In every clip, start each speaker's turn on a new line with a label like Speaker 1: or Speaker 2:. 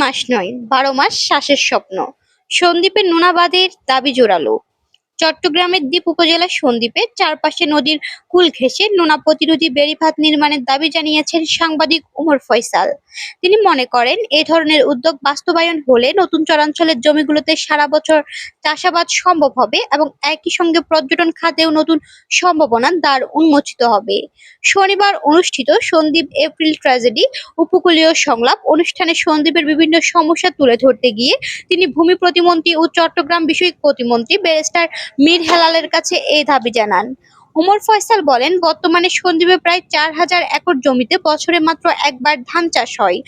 Speaker 1: মাস নয়, ১২ মাস শ্বাসের স্বপ্ন। সন্দ্বীপের নুনাবাদের দাবি জোরালো। চট্টগ্রামের দ্বীপ উপজেলার সন্দ্বীপের চারপাশে নদীর কূল ঘেঁষে নোনা প্রতিরোধী বেড়িবাঁধ নির্মাণের দাবি জানিয়েছেন সাংবাদিক ওমর ফয়সাল। তিনি মনে করেন, এ ধরনের উদ্যোগ বাস্তবায়ন হলে নতুন চরাঞ্চলের জমিগুলোতে সারা বছর চাষাবাদ সম্ভব হবে এবং একই সঙ্গে পর্যটন খাতেও নতুন সম্ভাবনার দ্বার উন্মোচিত হবে। শনিবার অনুষ্ঠিত সন্দ্বীপ এপ্রিল ট্র্যাজেডি উপকূলীয় সংলাপ অনুষ্ঠানে সন্দ্বীপের বিভিন্ন সমস্যা তুলে ধরতে গিয়ে তিনি ভূমি প্রতিমন্ত্রী ও চট্টগ্রাম বিষয়ক প্রতিমন্ত্রী ব্যারিস্টার মীর হেলালের কাছে এই দাবি জানান। ওমর ফয়সাল বলেন, বর্তমানে সন্দ্বীপে প্রায় ৪,০০০ একর জমিতে বছরে মাত্র একবার ধান চাষ হয়।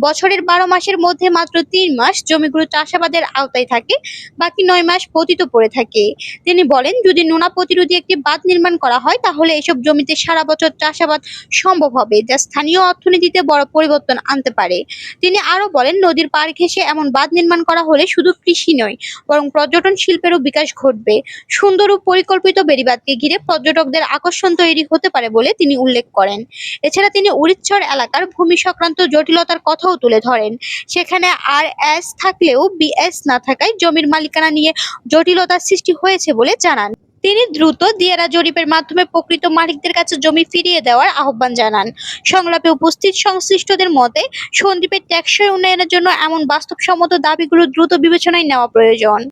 Speaker 1: বছরের ১২ মাসের মধ্যে মাত্র ৩ মাস জমিগুলো চাষাবাদের আওতায় থাকে, বাকি ৯ মাস পতিত পড়ে থাকে। তিনি বলেন, যদি নোনা প্রতিরোধী একটি বাঁধ নির্মাণ করা হয় তাহলে এসব জমিতে সারা বছর চাষাবাদ সম্ভব হবে, যা স্থানীয় অর্থনীতিতে বড় পরিবর্তন আনতে পারে। তিনি আরও বলেন, নদীর পাড় ঘেঁষে এমন বাঁধ নির্মাণ করা হলে শুধু কৃষি নয়, বরং পর্যটন শিল্পেরও বিকাশ ঘটবে। সুন্দর ও পরিকল্পিত বেড়িবাঁধকে ঘিরে পর্যটকদের আকর্ষণ তৈরি হতে পারে বলে তিনি উল্লেখ করেন। এছাড়া তিনি উরিচ্ছর এলাকার ভূমি সংক্রান্ত জটিলতার কথাও তুলে ধরেন। সেখানে আরএস থাকলেও বিএস না থাকায় জমির মালিকানা নিয়ে জটিলতার সৃষ্টি হয়েছে বলে জানান। তিনি দ্রুত দিয়ারা জরিপের মাধ্যমে প্রকৃত মালিকদের কাছে জমি ফিরিয়ে দেওয়ার আহ্বান জানান। সংলাপে উপস্থিত সংশ্লিষ্টদের মতে, সন্দ্বীপের টেকসই উন্নয়নের জন্য এমন বাস্তবসম্মত দাবিগুলো দ্রুত বিবেচনায় নেওয়া প্রয়োজন।